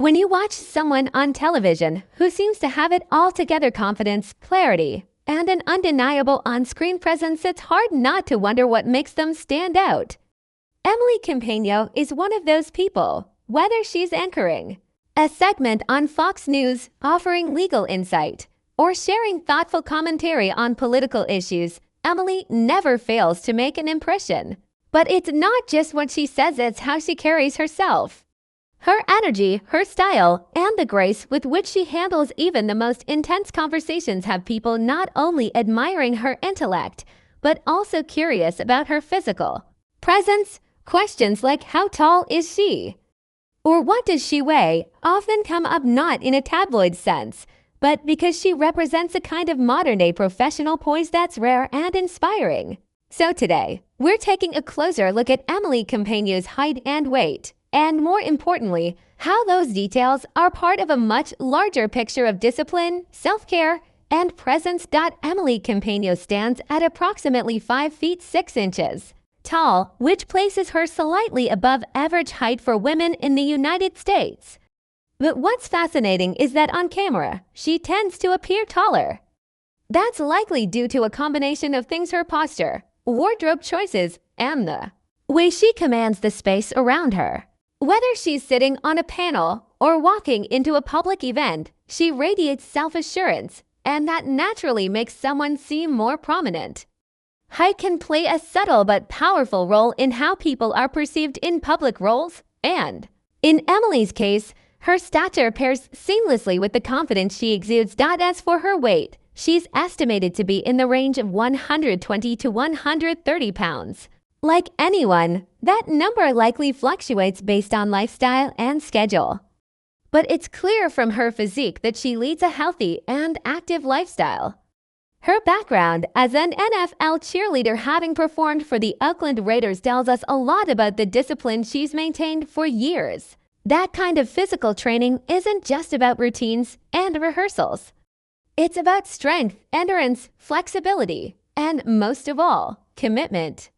When you watch someone on television who seems to have it all together, confidence, clarity, and an undeniable on-screen presence, it's hard not to wonder what makes them stand out. Emily Compagno is one of those people, whether she's anchoring a segment on Fox News, offering legal insight, or sharing thoughtful commentary on political issues. Emily never fails to make an impression. But it's not just what she says, it's how she carries herself. Her energy, her style, and the grace with which she handles even the most intense conversations have people not only admiring her intellect, but also curious about her physical presence. Questions like how tall is she? Or what does she weigh often come up not in a tabloid sense, but because she represents a kind of modern-day professional poise that's rare and inspiring. So today, we're taking a closer look at Emily Compagno's height and weight, and more importantly, how those details are part of a much larger picture of discipline, self-care, and presence. Emily Compagno stands at approximately 5 feet 6 inches tall, which places her slightly above average height for women in the United States. But what's fascinating is that on camera, she tends to appear taller. That's likely due to a combination of things: her posture, wardrobe choices, and the way she commands the space around her. Whether she's sitting on a panel or walking into a public event, she radiates self-assurance, and that naturally makes someone seem more prominent. Height can play a subtle but powerful role in how people are perceived in public roles, and in Emily's case, her stature pairs seamlessly with the confidence she exudes. As for her weight, she's estimated to be in the range of 120 to 130 pounds. Like anyone, that number likely fluctuates based on lifestyle and schedule. But it's clear from her physique that she leads a healthy and active lifestyle. Her background as an NFL cheerleader, having performed for the Oakland Raiders, tells us a lot about the discipline she's maintained for years. That kind of physical training isn't just about routines and rehearsals. It's about strength, endurance, flexibility, and most of all, commitment.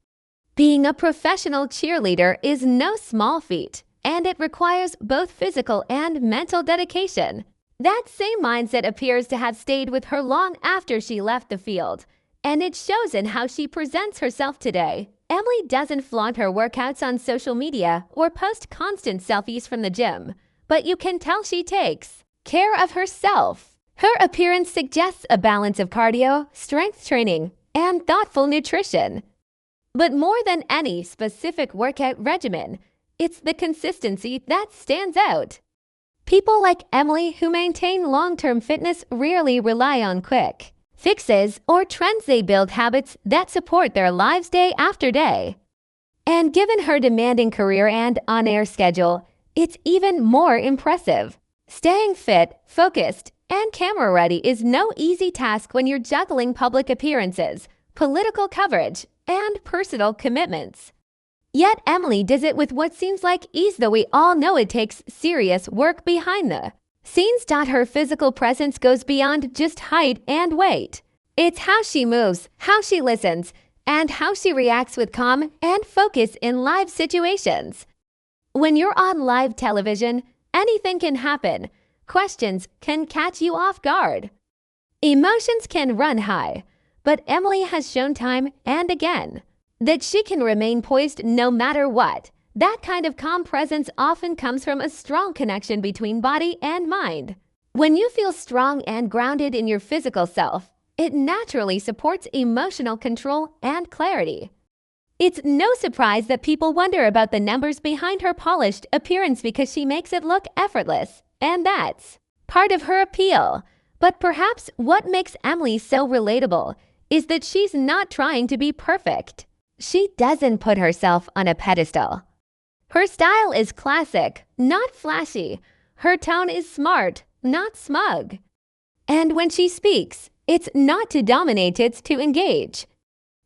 Being a professional cheerleader is no small feat, and it requires both physical and mental dedication. That same mindset appears to have stayed with her long after she left the field, and it shows in how she presents herself today. Emily doesn't flaunt her workouts on social media or post constant selfies from the gym, but you can tell she takes care of herself. Her appearance suggests a balance of cardio, strength training, and thoughtful nutrition. But more than any specific workout regimen, it's the consistency that stands out. People like Emily who maintain long-term fitness rarely rely on quick fixes or trends. They build habits that support their lives day after day. And given her demanding career and on-air schedule, it's even more impressive. Staying fit, focused, and camera-ready is no easy task when you're juggling public appearances, political coverage, and personal commitments. Yet Emily does it with what seems like ease, though we all know it takes serious work behind the scenes. Her physical presence goes beyond just height and weight. It's how she moves, how she listens, and how she reacts with calm and focus in live situations. When you're on live television, anything can happen. Questions can catch you off guard. Emotions can run high, but Emily has shown time and again that she can remain poised no matter what. That kind of calm presence often comes from a strong connection between body and mind. When you feel strong and grounded in your physical self, it naturally supports emotional control and clarity. It's no surprise that people wonder about the numbers behind her polished appearance, because she makes it look effortless, and that's part of her appeal. But perhaps what makes Emily so relatable is that she's not trying to be perfect. She doesn't put herself on a pedestal. Her style is classic, not flashy. Her tone is smart, not smug. And when she speaks, it's not to dominate, it's to engage.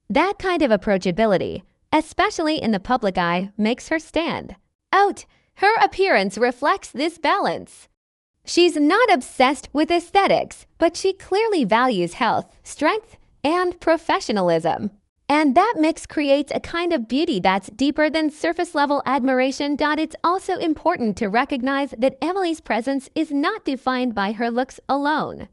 That kind of approachability, especially in the public eye, makes her stand out. Her appearance reflects this balance. She's not obsessed with aesthetics, but she clearly values health, strength, and professionalism. And that mix creates a kind of beauty that's deeper than surface level admiration. It's also important to recognize that Emily's presence is not defined by her looks alone.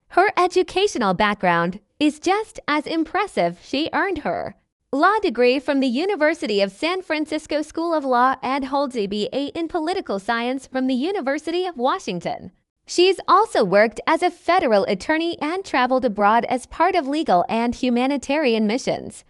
Her educational background is just as impressive. She earned her law degree from the University of San Francisco School of Law and holds a BA in political science from the University of Washington. She's also worked as a federal attorney and traveled abroad as part of legal and humanitarian missions.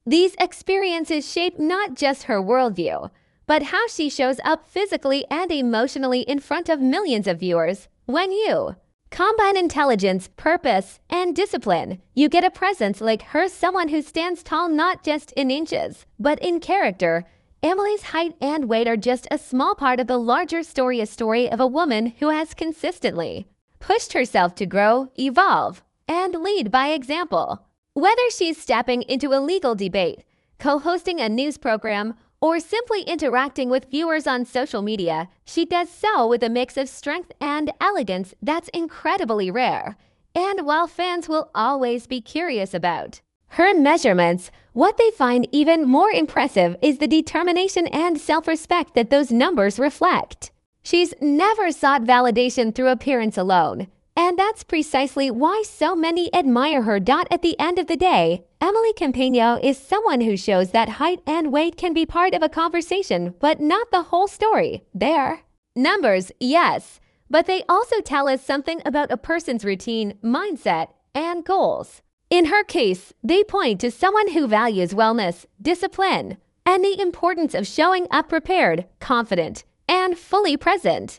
These experiences shape not just her worldview, but how she shows up physically and emotionally in front of millions of viewers. When you combine intelligence, purpose, and discipline, you get a presence like her, someone who stands tall not just in inches, but in character. Emily's height and weight are just a small part of the larger story, a story of a woman who has consistently pushed herself to grow, evolve, and lead by example. Whether she's stepping into a legal debate, co-hosting a news program, or simply interacting with viewers on social media, she does so with a mix of strength and elegance that's incredibly rare, and while fans will always be curious about her measurements, what they find even more impressive is the determination and self-respect that those numbers reflect. She's never sought validation through appearance alone, and that's precisely why so many admire her. At the end of the day, Emily Compagno is someone who shows that height and weight can be part of a conversation, but not the whole story. They're numbers, yes, but they also tell us something about a person's routine, mindset, and goals. In her case, they point to someone who values wellness, discipline, and the importance of showing up prepared, confident, and fully present.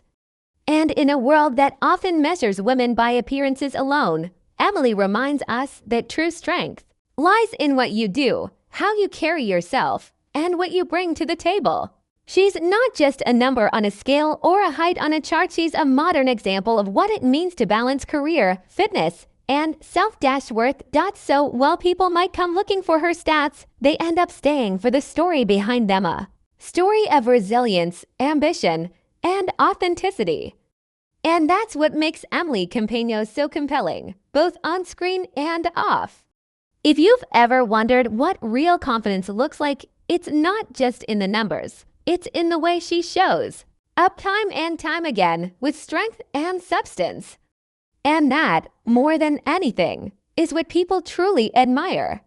And in a world that often measures women by appearances alone, Emily reminds us that true strength lies in what you do, how you carry yourself, and what you bring to the table. She's not just a number on a scale or a height on a chart. She's a modern example of what it means to balance career, fitness, and self-worth. So while people might come looking for her stats, they end up staying for the story behind them, a story of resilience, ambition, and authenticity. And that's what makes Emily Compagno so compelling, both on screen and off. If you've ever wondered what real confidence looks like, it's not just in the numbers. It's in the way she shows up time and time again with strength and substance. And that, more than anything, is what people truly admire.